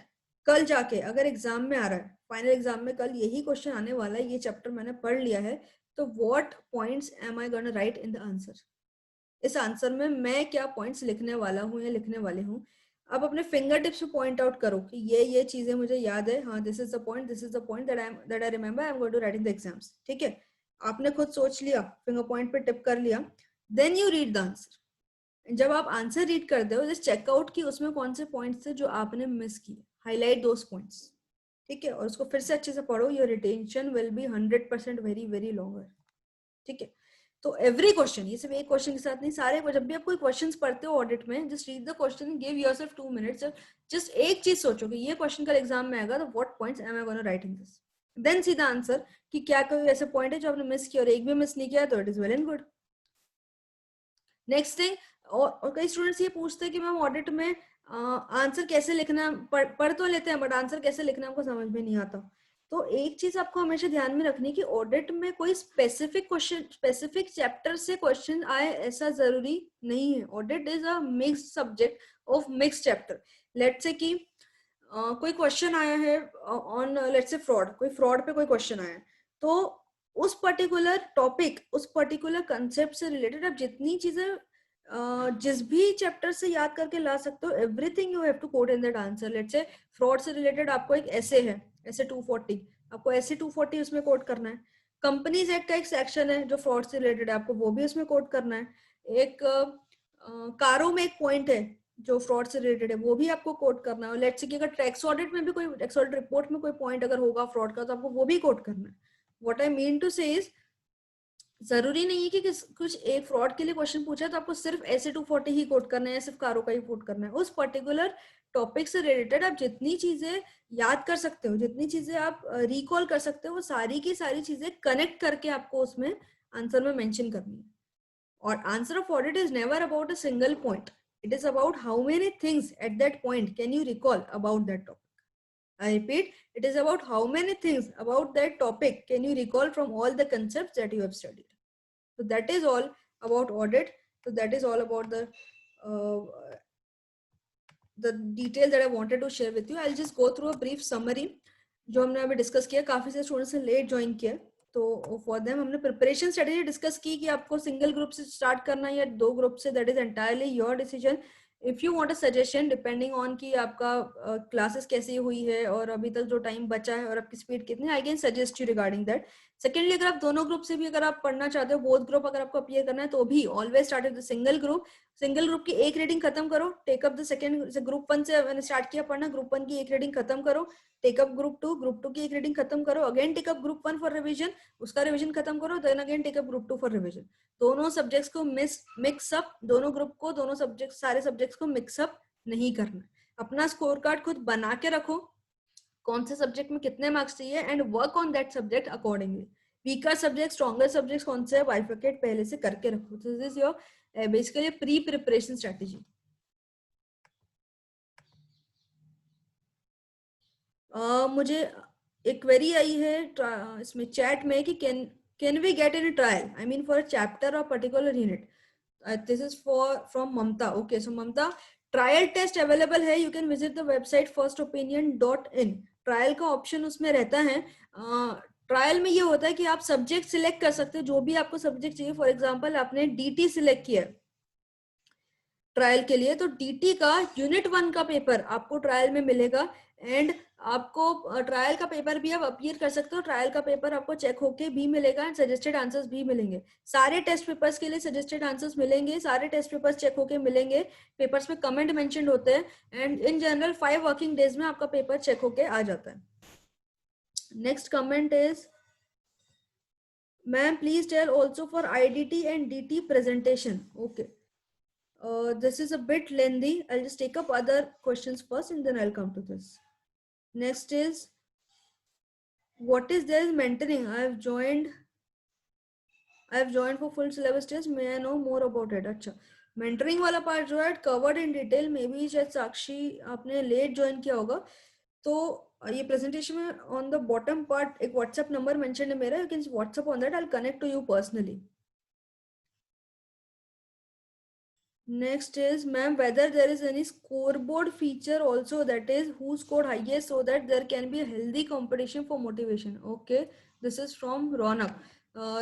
कल जाके अगर एग्जाम में आ रहा है, फाइनल एग्जाम में कल यही क्वेश्चन आने वाला है, ये चैप्टर मैंने पढ़ लिया है, तो what points am I gonna write in the answer. इस आंसर में मैं क्या पॉइंट्स लिखने वाला हूँ या लिखने वाले हूँ। आप अपने फिंगर टिप्स पे पॉइंट आउट करो कि ये चीजें मुझे याद है, हाँ this is the point, this is the point that I remember, I am going to write in the exams, ठीक है। आपने खुद सोच लिया, फिंगर पॉइंट पे टिप कर लिया, then you read the answer. जब आप आंसर रीड करते हो, जस्ट चेकआउट की उसमें कौन से पॉइंट्स थे जो आपने मिस किए, हाईलाइट दोस पॉइंट्स, ठीक है, और उसको फिर से अच्छे से पढ़ो। Your retention will be 100% very very longer, ठीक है। तो एवरी क्वेश्चन, ये सिर्फ एक क्वेश्चन के साथ नहीं, सारे जब भी आप कोई क्वेश्चंस पढ़ते हो ऑडिट में, just read the question, give yourself 2 minutes, just एक चीज सोचो कि ये क्वेश्चन कल एग्जाम में आएगा, तो what points am I gonna write in this, then see the answer कि क्या कोई ऐसे पॉइंट है जो आपने मिस किया, और एक भी मिस नहीं किया तो it is well and good. Next thing, और कई स्टूडेंट्स ये पूछते हैं कि मैम ऑडिट में आंसर कैसे लिखना, पढ़ तो लेते हैं बट आंसर कैसे लिखना हमको समझ में नहीं आता। तो एक चीज आपको हमेशा ध्यान में रखनी कि ऑडिट में कोई स्पेसिफिक क्वेश्चन, स्पेसिफिक चैप्टर से क्वेश्चन आए ऐसा जरूरी नहीं है। Audit is a mixed subject of mixed chapter. Let's say कि कोई क्वेश्चन आया है ऑन लेट्स से फ्रॉड, कोई फ्रॉड पे कोई क्वेश्चन आया है, तो उस पर्टिकुलर टॉपिक, उस पर्टिकुलर कंसेप्ट से रिलेटेड आप जितनी चीजें जिस भी चैप्टर से याद करके ला सकते हो, everything you have to code in that answer. Let's say fraud से रिलेटेड आपको एक ऐसे है, ऐसे 240, आपको ऐसे 240 उसमें कोड करना है। कंपनीज एक्ट का एक सेक्शन है जो फ्रॉड से रिलेटेड है, आपको वो भी उसमें कोड करना है। एक कारों में एक पॉइंट है जो फ्रॉड से रिलेटेड है, वो भी आपको कोड करना है। लेट्स से कि अगर टैक्स ऑडिट में भी कोई, टैक्स ऑडिट रिपोर्ट में कोई पॉइंट अगर होगा फ्रॉड का, तो आपको वो भी कोड करना है। व्हाट आई मीन टू से इज, जरूरी नहीं है कि कुछ एक फ्रॉड के लिए क्वेश्चन पूछा है तो आपको सिर्फ ऐसे 240 ही कोड करना है, सिर्फ कारों का ही कोड करना है। उस पर्टिकुलर टॉपिक से रिलेटेड आप जितनी चीजें याद कर सकते हो, जितनी चीजें आप रिकॉल कर सकते हो, वो सारी की सारी चीजें कनेक्ट करके आपको उसमें आंसर में मेंशन करनी है। और answer of audit is never about a single point, it is about how many things at that point can you recall about that topic. I repeat, it is about how many things about that topic can you recall from all the concepts that you have studied. So that is all about audit. So that is all about the detail that I wanted to share with you. I'll just go through a brief summary जो हमने अभी discuss किया। काफी से students ने late join किया, तो for them हमने प्रिपरेशन स्ट्रेटेजी डिस्कस की कि आपको सिंगल ग्रुप से स्टार्ट करना है या 2 ग्रुप से, that is entirely your decision. If you want a suggestion depending on कि आपका क्लासेस कैसी हुई है और अभी तक जो टाइम बचा है और आपकी स्पीड कितनी, I can suggest you regarding that. Secondly, अगर आप दोनों ग्रुप से भी अगर आप पढ़ना चाहते हो, बोथ ग्रुप अगर आपको अपीयर करना है, तो भी always start with single group. Single group की एक रीडिंग खत्म करो, टेकअप द सेकंड, ग्रुप 1 से मैंने स्टार्ट किया पढ़ना, ग्रुप 1 की एक रीडिंग खत्म करो, टेकअप ग्रुप 2, ग्रुप 2 की एक रीडिंग खत्म करो, again take up group 1 for revision, उसका रिवीजन खत्म करो, then again take up group 2 for revision. दोनों सब्जेक्ट्स को मिक्स अप, दोनों ग्रुप को, दोनों सब्जेक्ट, सारे सब्जेक्ट्स को मिक्स अप नहीं करना। अपना स्कोर कार्ड खुद बना के रखो, कौन से सब्जेक्ट में कितने मार्क्स चाहिए, and work on that subject accordingly. Weaker subject, stronger subject कौन से है, बाइफरकेट पहले से करके रखो। This is your basically pre preparation strategy. मुझे एक क्वेरी आई है इसमें चैट में कि can we get in trial, I mean for chapter और particular unit. This is for from Mamta. Okay, so Mamta, trial test available है, you can visit the website firstopinion.in। Trial का ऑप्शन उसमें रहता है। ट्रायल में ये होता है कि आप सब्जेक्ट सिलेक्ट कर सकते हो, जो भी आपको सब्जेक्ट चाहिए। फॉर एग्जाम्पल आपने डीटी सिलेक्ट किया ट्रायल के लिए, तो डीटी का यूनिट 1 का पेपर आपको ट्रायल में मिलेगा, एंड आपको ट्रायल का पेपर भी आप अपीयर कर सकते हो। ट्रायल का पेपर आपको चेक होके भी मिलेगा एंड सजेस्टेड आंसर्स भी मिलेंगे। सारे टेस्ट पेपर्स के लिए सजेस्टेड आंसर्स मिलेंगे, सारे टेस्ट पेपर्स चेक होके मिलेंगे, पेपर्स में कमेंट मेंशन्ड होते हैं, and in general 5 working days में आपका पेपर चेक होके आ जाता है। Next comment is, ma'am please tell also for IDT and DT presentation. Okay. This is a bit lengthy. I'll just take up other questions first and then I'll come to this. Next is, what is there is mentoring? I've joined for full syllabus test. May I know more about it? अच्छा, mentoring वाला part जो है covered in detail, may be शायद साक्षी आपने late join किया होगा, तो ये प्रेजेंटेशन में ऑन द बॉटम पार्ट एक व्हाट्सएप नंबर मेंशन है मेरा, you can WhatsApp on that, I will connect to you personally. Next is, ma'am, whether there is any scoreboard feature also, that is who scored highest, so that there can be a healthy competition for motivation. Okay, this is from Ronak.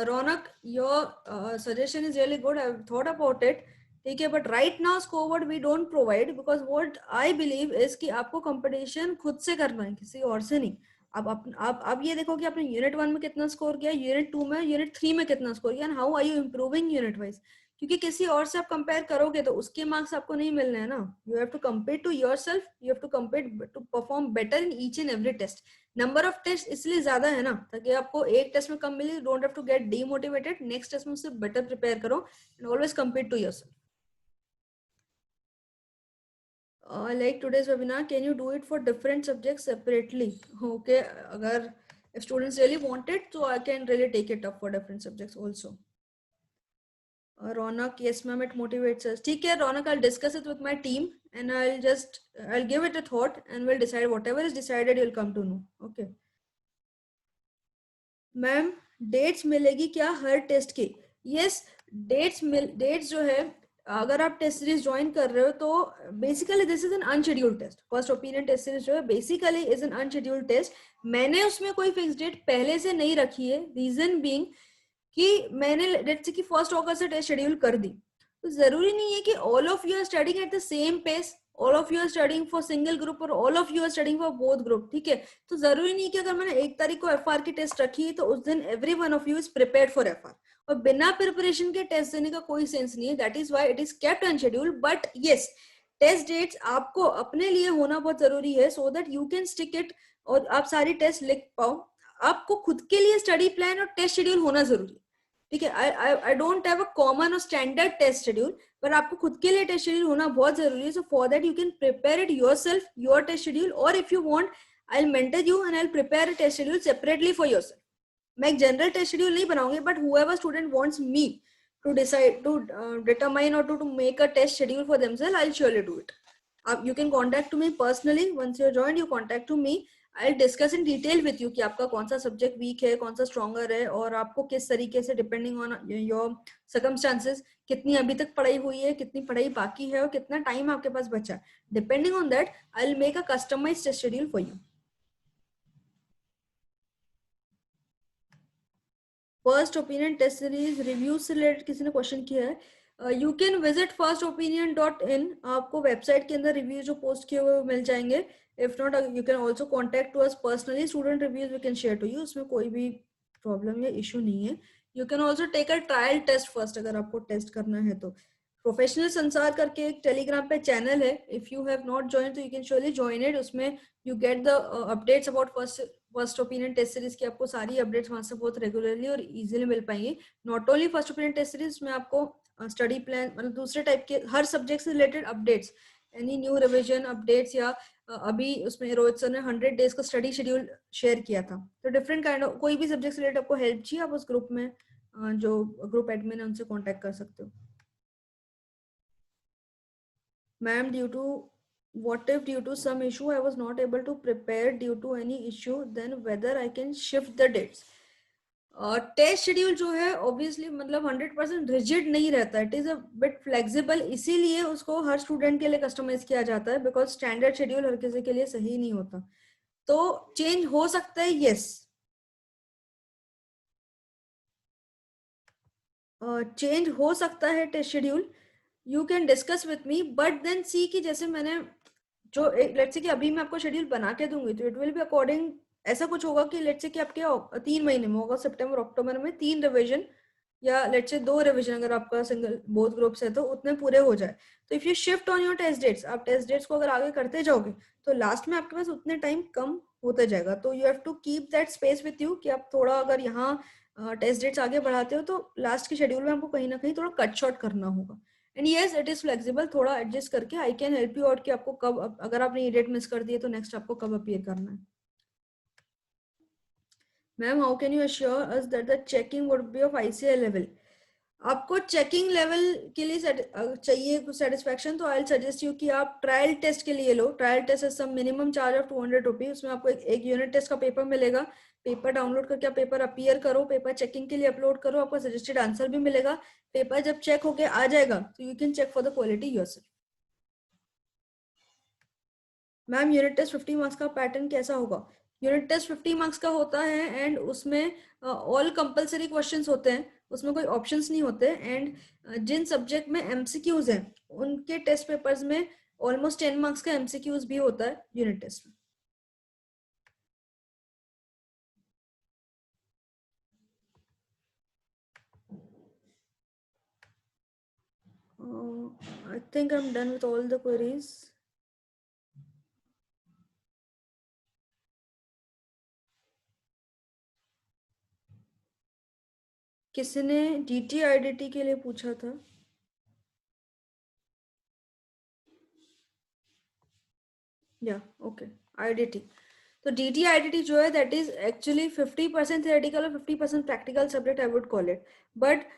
Ronak, your suggestion is really good. I've thought about it. ठीक है, but right now scoreboard we don't provide, because what I believe is कि आपको competition खुद से करना है, किसी और से नहीं. आप ये देखो कि आपने यूनिट 1 में कितना स्कोर किया, यूनिट 2 में, यूनिट 3 में कितना स्कोर किया, and how are you improving unit wise. क्योंकि किसी और से आप कंपेयर करोगे तो उसके मार्क्स आपको नहीं मिलने हैं ना. You have to compare to yourself, you have to compare to perform better in each and every test. Number of test इसलिए ज्यादा है ना, ताकि आपको एक टेस्ट में कम मिले, don't have to get demotivated. Next test में उससे बेटर प्रिपेयर करो and always compare to yourself. Like today's webinar, can you do it for different subjects separately? Okay, agar if students really want it, so I can really take it up for different subjects also. Ronak, yes ma'am, it motivates us. ठीक है Ronak, I'll discuss it with my team and I'll give it a thought and we'll decide. Whatever is decided you'll come to know. Okay. Ma'am, dates मिलेगी क्या हर test की? Yes, dates जो है, अगर आप टेस्ट सीरीज ज्वाइन कर रहे हो तो basically this is an unscheduled test. First opinion test series जो है basically is an unscheduled test. मैंने उसमें कोई फिक्स डेट पहले से नहीं रखी है, रीजन बीइंग कि मैंने लेट्स से कि 1 अगस्त से टेस्ट शेड्यूल कर दी, तो जरूरी नहीं है कि all of you are studying at the same pace, all of you are studying for single group और all of you are studying for both group. ठीक है, तो जरूरी नहीं कि अगर मैंने 1 तारीख को एफआर की टेस्ट रखी तो उस दिन every one of you is prepared for FR. और बिना प्रिपरेशन के टेस्ट देने का कोई सेंस नहीं है. That is why it is kept unschedule. But yes, test dates आपको अपने लिए होना बहुत जरूरी है, so that you can stick it और आप सारी टेस्ट लिख पाओ. आपको खुद के लिए स्टडी प्लान और टेस्ट शेड्यूल होना जरूरी है. ठीक है, आई डोंट हैव अ कॉमन और स्टैंडर्ड टेस्ट शेड्यूल, पर आपको खुद के लिए टेस्ट शेड्यूल होना बहुत जरूरी है. So for that you can prepare it yourself, your test schedule, और if you want I will mentor you and I will prepare a test schedule separately for yourself. मैं एक जनरल टेस्ट शेड्यूल नहीं बनाऊंगी, but whoever student wants me to decide to determine or to make a test schedule for themselves, I'll surely do it. You can contact to me personally. Once you're joined, you contact to me. I'll discuss in detail with you कि आपका कौन सा subject weak है, कौन सा stronger है, और आपको किस तरीके से डिपेंडिंग ऑन योर सर्कमस्टांसेस कितनी अभी तक पढ़ाई हुई है, कितनी पढ़ाई बाकी है और कितना टाइम आपके पास बचा. Depending on that I will make a customised test schedule for you. First opinion test series review से रिलेटेड किसी ने क्वेश्चन किया है. You can visit firstopinion.in. आपको वेबसाइट के अंदर रिव्यू जो पोस्ट किए हुए मिल जाएंगे. If not, you can also contact to us personally. Student reviews we can share to you, उसमें कोई भी प्रॉब्लम या इशू नहीं है. You can also take a trial test first, अगर आपको टेस्ट करना है तो. प्रोफेशनल संसार करके एक टेलीग्राम पे चैनल है, if you have not join तो you can surely join it. उसमें you get the updates about first opinion test series की. आपको सारी अपडेट्स वहां से बहुत रेगुलरली और इजीली मिल पाएंगे. Not only first opinion test series में आपको स्टडी प्लान, मतलब दूसरे टाइप के हर सब्जेक्ट से related updates, any new revision updates, या अभी उसमें रोहित सर ने 100 डेज का स्टडी शेड्यूल शेयर किया था. तो डिफरेंट काइंड ऑफ कोई भी सब्जेक्ट से रिलेटेड आपको हेल्प चाहिए, आप उस ग्रुप में जो ग्रुप एडमिन है उनसे कॉन्टेक्ट कर सकते हो. Ma'am, what if due to some issue I was not able to prepare due to any issue, then whether I can shift the dates? Test schedule जो है ऑब्वियसली मतलब 100% रिजिड नहीं रहता. It is a bit flexible, इसीलिए उसको हर student के लिए customise किया जाता है, बिकॉज स्टैंडर्ड शेड्यूल हर किसी के लिए सही नहीं होता. तो चेंज हो सकता है, यस, चेंज हो सकता है test schedule. You can discuss with me, but then see कि जैसे मैंने जो लेट्स से कि अभी मैं आपको शेड्यूल बना के दूंगी तो इट विल बी अकॉर्डिंग, ऐसा कुछ होगा कि लेट्स से कि आपके 3 महीने में होगा, सितंबर अक्टूबर में 3 रिवीजन या लेट्स से 2 रिवीजन अगर आपका सिंगल बोथ ग्रुप्स है तो उतने पूरे हो जाए. तो if you shift on your test dates, आप टेस्ट डेट्स को अगर आगे करते जाओगे तो लास्ट में आपके पास उतने टाइम कम होते जाएगा. तो you have to keep that space with you कि आप थोड़ा अगर यहाँ टेस्ट डेट्स आगे बढ़ाते हो तो लास्ट के शेड्यूल में आपको कहीं ना कहीं थोड़ा कट शॉर्ट करना होगा. And yes it is flexible, थोड़ा एडजस्ट करके आई कैन हेल्प यू आउट कि आपको कब, अगर आपने ये डेट मिस कर दी है तो नेक्स्ट आपको कब अपीयर करना है. Ma'am how can you assure us that the checking would be of ICAI level. आपको चेकिंग लेवल के लिए चाहिए कुछ सेटिस्फेक्शन, तो आई सजेस्ट यू कि आप ट्रायल टेस्ट के लिए लो. Trial test is some minimum charge of 200 rupees. उसमें आपको एक यूनिट टेस्ट का पेपर मिलेगा. पेपर डाउनलोड करके आप पेपर अपीयर करो, पेपर चेकिंग के लिए अपलोड करो, आपको सजेस्टेड आंसर भी मिलेगा. पेपर जब चेक होके आ जाएगा तो you can check for the quality yourself. Ma'am unit test 50 marks का पैटर्न कैसा होगा? यूनिट टेस्ट 50 मार्क्स का होता है एंड उसमें ऑल कंपलसरी क्वेश्चंस होते हैं, उसमें कोई ऑप्शंस नहीं होते. एंड जिन सब्जेक्ट में एमसीक्यूज हैं उनके टेस्ट पेपर्स में ऑलमोस्ट 10 मार्क्स का एमसीक्यूज भी होता है यूनिट टेस्ट में. I think I'm done with all the queries. किसी ने DT IDT के लिए पूछा था? या ओके IDT. तो DT IDT जो है दैट इज एक्चुअली 50% theoretical और 50% practical subject I would call it. But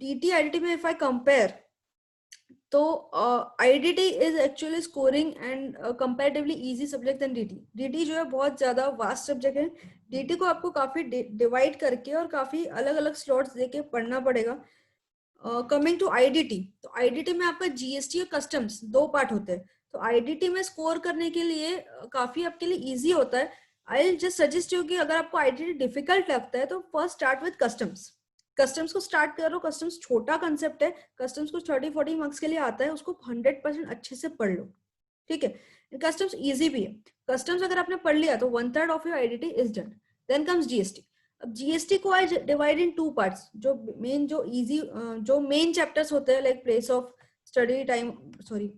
DT IDT में if I compare तो IDT is actually scoring and comparatively easy subject then DT. DT जो है बहुत ज्यादा वास्ट सब्जेक्ट है. DT को आपको काफी डिवाइड करके और काफी अलग अलग स्लॉट्स देके पढ़ना पड़ेगा. कमिंग टू IDT, तो IDT में आपका GST और कस्टम्स दो पार्ट होते हैं. तो IDT में स्कोर करने के लिए काफी आपके लिए इजी होता है. आई जस्ट सजेस्ट यू कि अगर आपको IDT डिफिकल्ट लगता है तो first start with customs. Customs को स्टार्ट करो. कस्टम्स छोटा कंसेप्ट है, कस्टम्स को 30-40 मार्क्स के लिए आता है, उसको 100% अच्छे से पढ़ लो. ठीक है, कस्टम्स इजी भी है. कस्टम्स अगर आपने पढ़ लिया तो 1/3 of your IDT is done. Then comes GST. अब GST को आई डिवाइड इन 2 पार्ट्स. जो इजी जो मेन चैप्टर्स होते हैं like place of study, time, sorry,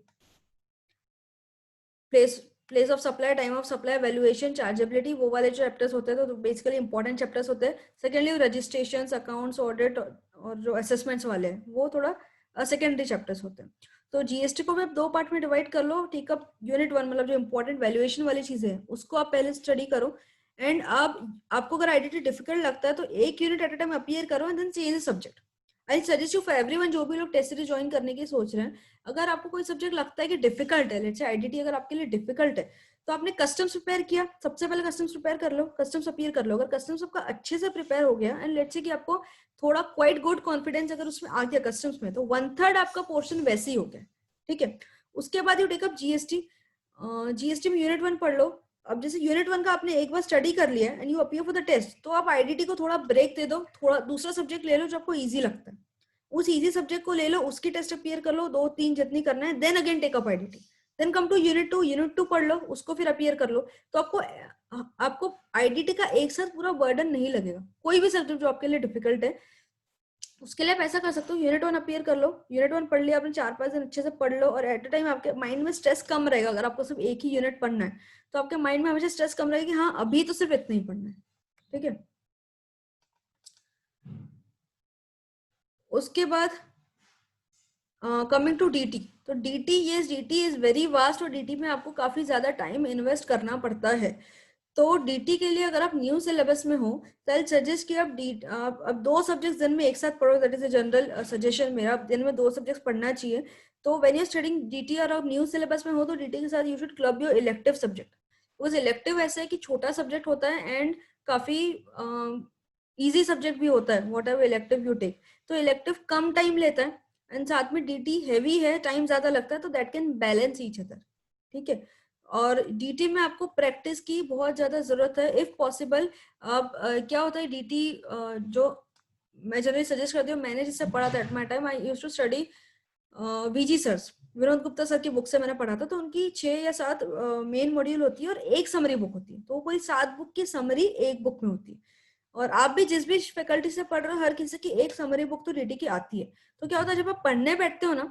place of supply, time of supply, valuation, chargeability, वो वाले जो चैप्टर्स होते हैं तो बेसिकली इंपॉर्टेंट चैप्टर्स होते हैं. सेकेंडली रजिस्ट्रेशन, अकाउंट्स, ऑडिट और जो असेसमेंट्स वाले हैं वो थोड़ा सेकेंडरी चैप्टर्स होते हैं. तो GST को भी आप 2 पार्ट में डिवाइड कर लो. ठीक है, यूनिट 1 मतलब जो इंपॉर्टेंट वैल्यूएशन वाली चीजें हैं उसको आप पहले स्टडी करो. एंड आपको अगर IDT डिफिकल्ट लगता है तो एक unit at a time appear करो and then change subject. I suggest you for everyone जो भी लोग टेस्ट सीरीज ज्वाइन करने की सोच रहे हैं, अगर आपको कोई सब्जेक्ट लगता है कि डिफिकल्ट है, लेट्स से IDT अगर आपके लिए डिफिकल्ट है, तो आपने कस्टम्स प्रिपेयर किया, सबसे पहले कस्टम्स प्रिपेयर कर लो, कस्टम्स अपीयर कर लो. अगर कस्टम्स आपका अच्छे से प्रिपेयर हो गया एंड लेट्स से कि आपको थोड़ा क्वाइट गुड कॉन्फिडेंस अगर उसमें आ गया कस्टम्स में, तो 1/3 आपका पोर्शन वैसे ही हो गया. ठीक है, उसके बाद you take up GST. GST में यूनिट 1 पढ़ लो. अब जैसे यूनिट 1 का आपने एक बार स्टडी कर लिया and you appear for the test, तो आप IDT को थोड़ा ब्रेक दे दो, थोड़ा दूसरा सब्जेक्ट ले लो जो आपको ईजी लगता है. उस इजी सब्जेक्ट को ले लो, उसकी टेस्ट अपीयर कर लो, 2-3 जितनी करना है, then again take up IDT. Then come to unit 2. Unit 2 पढ़ लो, उसको फिर अपीयर कर लो. तो आपको IDT का एक साथ पूरा बर्डन नहीं लगेगा. कोई भी सब्जेक्ट जो आपके लिए डिफिकल्ट है उसके लिए आप ऐसा कर सकते हो, यूनिट 1 अपीयर कर लो. यूनिट 1 पढ़ लिया आपने, 4-5 दिन अच्छे से पढ़ लो और एट अ टाइम आपके माइंड में स्ट्रेस कम रहेगा. अगर आपको सिर्फ एक ही यूनिट पढ़ना है तो आपके माइंड में हमेशा स्ट्रेस कम रहेगा कि हाँ अभी तो सिर्फ इतना ही पढ़ना है. ठीक है, उसके बाद कमिंग टू DT. तो DT इज वेरी वास्ट और DT में आपको काफी ज्यादा टाइम इन्वेस्ट करना पड़ता है. तो DT के लिए अगर आप न्यू सिलेबस में हो तो आई सजेस्ट कि आप अब 2 सब्जेक्ट्स दिन में एक साथ पढ़ो. That is a general suggestion मेरा, दिन में 2 सब्जेक्ट्स पढ़ना चाहिए. तो व्हेन यू स्टडिंग DT और आप न्यू सिलेबस में हो तो DT के साथ you should club your elective subject. Because elective ऐसा है कि छोटा सब्जेक्ट होता है एंड काफी इजी सब्जेक्ट भी होता है whatever elective you take. तो इलेक्टिव कम टाइम लेता है एंड साथ में DT हैवी है, टाइम ज्यादा लगता है, तो that can balance each other. ठीक है, और DT में आपको प्रैक्टिस की बहुत ज्यादा जरूरत है इफ पॉसिबल. अब क्या होता है DT जो मैं जनरली सजेस्ट करती हूँ, मैंने जिससे पढ़ा था at my time, I used to study VG sir's, Vinod Gupta sir की बुक से मैंने पढ़ा था. तो उनकी 6 या 7 मेन मॉड्यूल होती है और एक समरी बुक होती है. तो कोई 7 बुक की समरी एक बुक में होती है. और आप भी जिस भी फैकल्टी से पढ़ रहे हो हर किसी की एक समरी बुक तो DT की आती है. तो क्या होता है जब आप पढ़ने बैठते हो ना,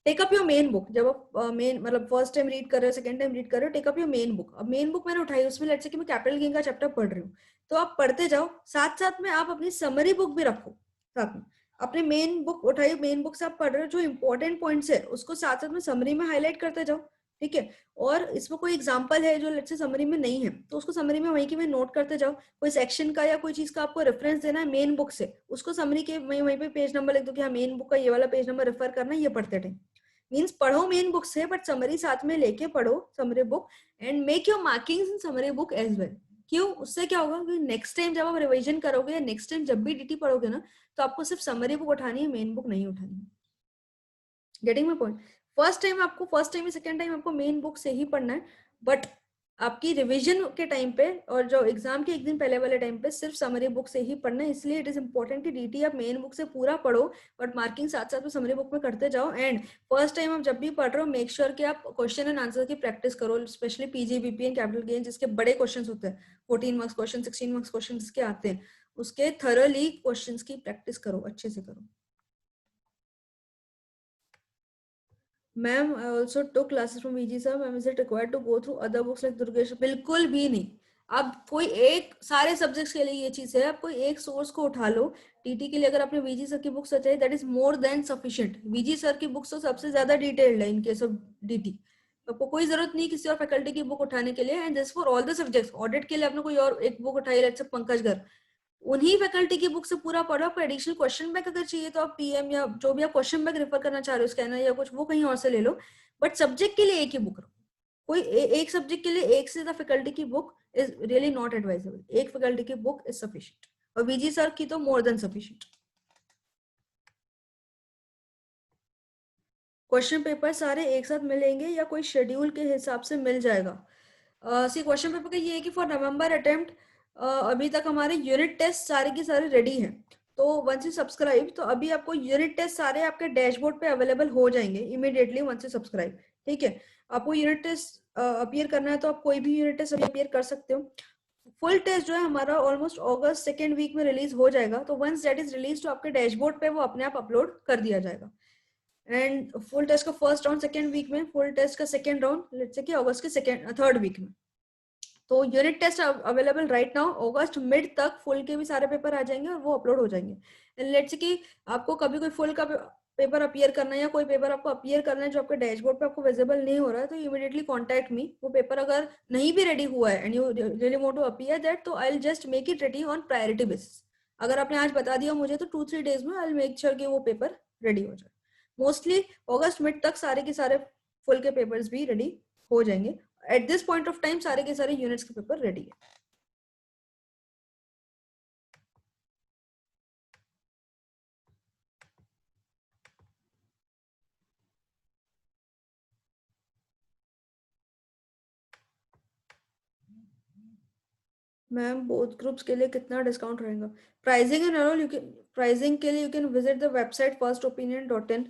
take up your main book. जब आप मेन मतलब फर्स्ट टाइम रीड कर रहे हो, सेकंड टाइम रीड कर रहे हो, take up your main book. अब मेन बुक मैंने उठाई, उसमें लेट्स से कि मैं कैपिटल गेन का चैप्टर पढ़ रही हूँ, तो आप पढ़ते जाओ, साथ साथ में आप अपनी समरी बुक भी रखो साथ में. अपने मेन बुक उठाइए, मेन बुक से आप पढ़ रहे हो, जो इंपॉर्टेंट पॉइंट्स है उसको साथ साथ में समरी में हाईलाइट करते जाओ, ठीक है। और इसमें कोई एग्जांपल है जो लेट्स से समरी में नहीं है, तो उसको समरी में वहीं की वहीं नोट करते जाओ। कोई सेक्शन का या कोई चीज का आपको रेफरेंस देना है मेन बुक से, उसको समरी के वहीं पे पेज नंबर लिख दो कि हाँ मेन बुक का ये वाला पेज नंबर रेफर करना है ये पढ़ते टाइम। मीन्स पढ़ो मेन बुक से बट समरी साथ में लेके पढ़ो summary book, and make your markings in summary book as well. क्यों? उससे क्या होगा कि नेक्स्ट टाइम जब आप रिवीजन करोगे या नेक्स्ट टाइम जब भी डीटी पढ़ोगे ना, तो आपको सिर्फ समरी बुक उठानी है, मेन बुक नहीं उठानी है। Getting my point? First time या सेकंड टाइम आपको मेन बुक से ही पढ़ना है, बट आपकी रिवीजन के टाइम पे और जो एग्जाम के एक दिन पहले वाले टाइम पे सिर्फ समरी बुक से ही पढ़ना है। इसलिए इट इज इंपॉर्टेंट कि डीटी आप मेन बुक से पूरा पढ़ो, बट मार्किंग साथ साथ में समरी बुक में करते जाओ। एंड फर्स्ट टाइम आप जब भी पढ़ रहे हो मेक श्योर कि आप क्वेश्चन एंड आंसर की प्रैक्टिस करो, specially PGBP and capital gain जिसके बड़े क्वेश्चन होते हैं, 14 मार्क्स क्वेश्चन, 16 मार्क्स क्वेश्चन के आते हैं, उसके थरोली क्वेश्चन की प्रैक्टिस करो, अच्छे से करो। Ma'am I also took classes from VG sir, ma'am is it required to go through other books like Durgesh? बिल्कुल भी नहीं। अब कोई एक, सारे सब्जेक्ट्स के लिए ये चीज है, आप कोई एक सोर्स को उठा लो। टीटी के लिए अगर आपने वीजी सर की बुक सचाई that is more than sufficient. VG sir की बुक्स तो सबसे ज्यादा डिटेल्ड है इन केस ऑफ डीटी। आपको कोई जरूरत नहीं किसी और फैकल्टी की बुक उठाने के लिए। And this for all the subjects. Audit के लिए आपने कोई और एक बुक उठाई, लेट्स से पंकज घर, उन्हीं फैकल्टी की बुक से पूरा पढ़ो। आपको एडिशनल क्वेश्चन बैंक अगर चाहिए तो आप पीएम या जो भी आप क्वेश्चन बैंक रेफर करना चाह रहे हो स्कैनर या कुछ, वो कहीं और से ले लो। बट सब्जेक्ट के लिए एक ही बुक रखो। कोई एक सब्जेक्ट के लिए एक से ज्यादा फैकल्टी की book is really not advisable. एक फैकल्टी की बुक इज सफिशिएंट, और वीजी सर की तो मोर देन सफिशिएंट। क्वेश्चन पेपर सारे एक साथ मिलेंगे या कोई शेड्यूल के हिसाब से मिल जाएगा? सी क्वेश्चन पेपर का ये है कि फॉर नवंबर अटेम्प्ट अभी तक हमारे यूनिट टेस्ट सारे के सारे रेडी हैं। तो वंस यू सब्सक्राइब तो अभी आपको यूनिट टेस्ट सारे आपके डैशबोर्ड पे अवेलेबल हो जाएंगे इमीडिएटली वंस यू सब्सक्राइब, ठीक है। आपको यूनिट टेस्ट अपीयर करना है तो आप कोई भी यूनिट टेस्ट अभी अपीयर कर सकते हो। फुल टेस्ट जो है हमारा ऑलमोस्ट अगस्त सेकेंड वीक में रिलीज हो जाएगा, तो वंस दैट इज रिलीज तो आपके डैशबोर्ड पे वो अपने आप अपलोड कर दिया जाएगा। एंड फुल टेस्ट का फर्स्ट राउंड सेकेंड वीक में, फुल टेस्ट का सेकेंड राउंड लेट्स से कि अगस्त के सेकेंड थर्ड वीक में। तो unit test available right now, अगस्त मिड तक फुल के भी सारे पेपर आ जाएंगे और वो अपलोड हो जाएंगे। लेट्स से कि आपको कभी कोई फुल का पेपर अपीयर करना है या कोई पेपर आपको अपीयर करना है जो आपके डैशबोर्ड पे आपको विजिबल नहीं हो रहा है, तो इमीडिएटली कॉन्टैक्ट मी। वो पेपर अगर नहीं भी रेडी हुआ है and you really want to appear that, तो I will just make it ready on priority basis. अगर आपने आज बता दिया मुझे तो 2-3 डेज में आई विल मेक श्योर कि वो पेपर रेडी हो जाए। मोस्टली अगस्त मिड तक सारे के सारे फुल के पेपर्स भी रेडी हो जाएंगे। At this point of time सारे के सारे यूनिट्स के पेपर रेडी है। मैम बोथ ग्रुप्स के लिए कितना डिस्काउंट रहेगा? Pricing and all, you can pricing के लिए you can visit the website firstopinion.in।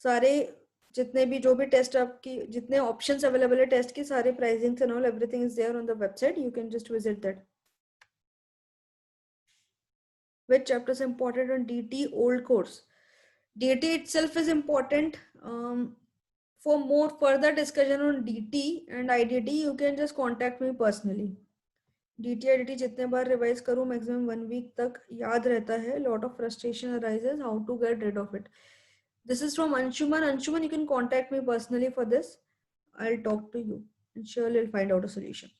सारे जितने भी जो भी टेस्ट आपकी जितने ऑप्शंस अवेलेबल है टेस्ट की, सारे pricing and all everything is there on the website, you can just visit that. Which chapters important on DT old course? DT itself is important. For more further discussion on DT and IDT, you can just contact me personally. DT IDT जितने बार revise करूँ maximum 1 week तक याद रहता है। Lot of frustration arises, how to get rid of it. This is from Anshuman. Anshuman, you can contact me personally for this. I'll talk to you and surely I'll find out a solution.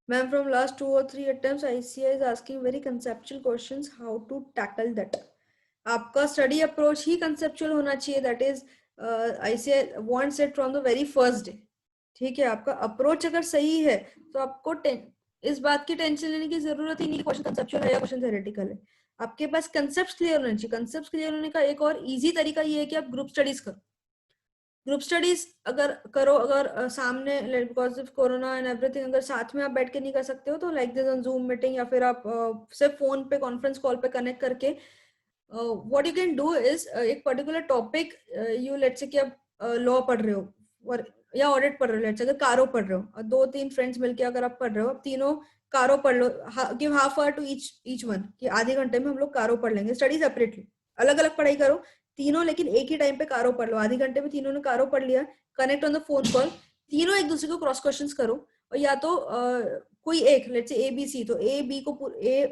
Ma'am, from last 2 or 3 attempts, ICI is asking very conceptual questions. How to tackle that? आपका study approach ही conceptual होना चाहिए। That is ICI wants it from the very first day। ठीक है, आपका approach अगर सही है तो आपको इस बात की टेंशन लेने की जरूरत ही नहीं क्वेश्चन कंसेप्चुअल है या क्वेश्चन थ्योरेटिकल है। आपके पास कंसेप्ट क्लियर होना चाहिए। कंसेप्ट क्लियर होने का एक और इजी तरीका ये है कि आप ग्रुप स्टडीज करो। ग्रुप स्टडीज अगर करो, अगर सामने because of corona and everything अगर साथ में आप बैठ के नहीं कर सकते हो तो like this on Zoom meeting या फिर आप सिर्फ फोन पे कॉन्फ्रेंस कॉल पे कनेक्ट करके what you can do is एक particular topic you let's say कि आप लॉ पढ़ रहे हो या ऑडिट पढ़ रहे हो, लेट्स अगर कारो पढ़ रहे हो, 2-3 फ्रेंड्स मिलके अगर आप पढ़ रहे हो, आप तीनों कारो पढ़ लो, give half hour to each one कि आधे घंटे में हम लोग कारो पढ़ लेंगे। स्टडी सेपरेटली, अलग अलग पढ़ाई करो तीनों, लेकिन एक ही टाइम पे कारो पढ़ लो। आधे घंटे में तीनों ने कारो पढ़ लिया, connect on the phone call, तीनों एक दूसरे को क्रॉस क्वेश्चंस करो। और या तो कोई एक, let's say A B C, तो ए बी को ए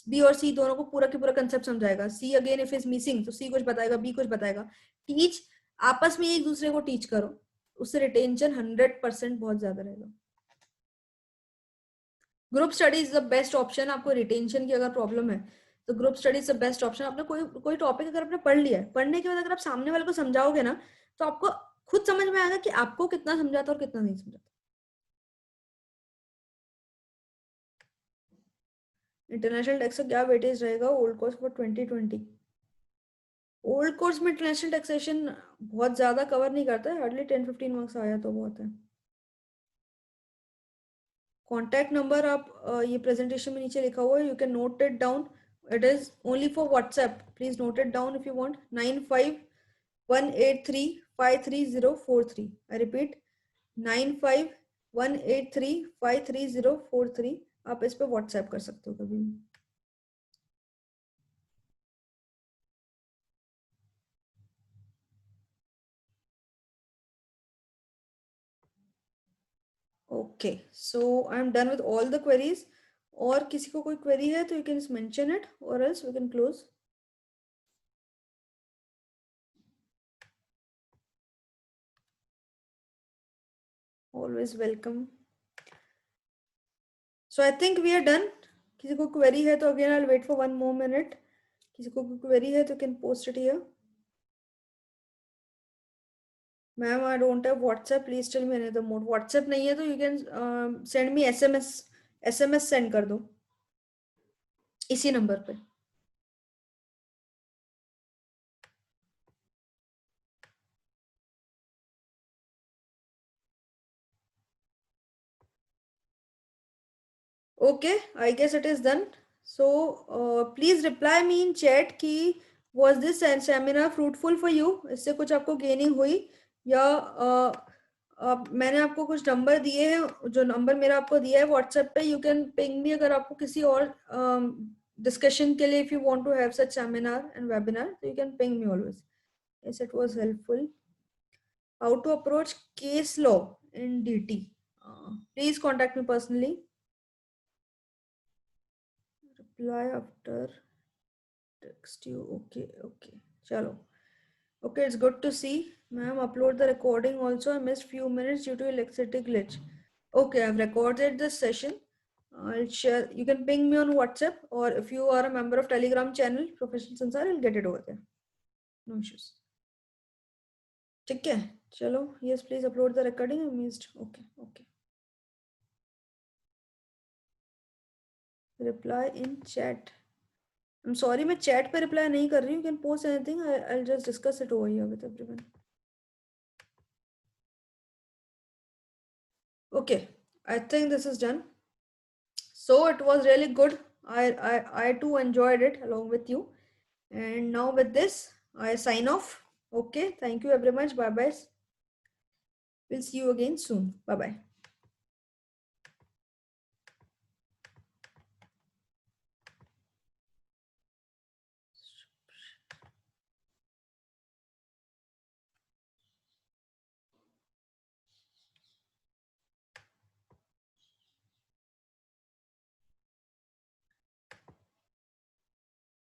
बी और सी दोनों को पूरा के पूरा कंसेप्ट समझाएगा, see again if is missing तो सी कुछ बताएगा, बी कुछ बताएगा। टीच, आपस में एक दूसरे को टीच करो, उससे रिटेंशन 100% बहुत ज्यादा रहेगा। Group study is the best option. आपको रिटेंशन की अगर प्रॉब्लम है तो group study is the best option. आपने कोई टॉपिक अगर आपने पढ़ लिया है, पढ़ने के बाद अगर आप सामने वाले को समझाओगे ना, तो आपको खुद समझ में आएगा कि आपको कितना समझाता और कितना नहीं समझाता। इंटरनेशनल टैक्स का क्या वेटेज रहेगा old course for 2020? Old course में इंटरनेशनल टैक्सेशन बहुत ज्यादा कवर नहीं करता है, हार्डली 10-15 मार्क्स आया तो बहुत है। कॉन्टैक्ट नंबर आप ये प्रेजेंटेशन में नीचे लिखा हुआ है, you can note it down. It is only for WhatsApp, please note it down if you want. 9518353043। I repeat 9518353043। आप इस पे व्हाट्सएप कर सकते हो कभी भी। Okay, so I am done with all the queries. और किसी को कोई क्वेरी है तो you can mention it or else we can close. Always welcome. So I think we are done. किसी को क्वेरी है तो again I will wait for 1 more minute। किसी को क्वेरी है तो can post it here. Ma'am I don't have WhatsApp, please tell me another mode. WhatsApp नहीं है तो you can send me SMS. SMS send कर दो इसी नंबर पे। Okay, I guess it is done. So please reply me in chat कि was this seminar fruitful for you? इससे कुछ आपको गेनिंग हुई या मैंने आपको कुछ नंबर दिए हैं, जो नंबर मेरा आपको दिया है व्हाट्सएप पे, यू कैन पिंग मी अगर आपको किसी और डिस्कशन के लिए, if you want to have such seminar and webinar तो you can ping me always. Yes, it was helpful. How to approach case law in DT? Please contact me personally. Reply after text you. Okay, chalo. Okay, it's good to see. Ma'am, upload the recording also. I missed few minutes due to electricity glitch. Okay, I've recorded this session. I'll share. You can ping me on WhatsApp, or if you are a member of Telegram channel, Professional Sansar, I'll get it over there. No issues. ठीक है, चलो. Yes, please upload the recording. I missed. Okay. Reply in chat. I'm sorry, मैं chat पे reply नहीं कर रही हूँ. You can post anything. I'll just discuss it over here with everyone. Okay, I think this is done. So it was really good. I too enjoyed it along with you. And now with this, I sign off. Okay, thank you very much. Bye bye. We'll see you again soon. Bye bye.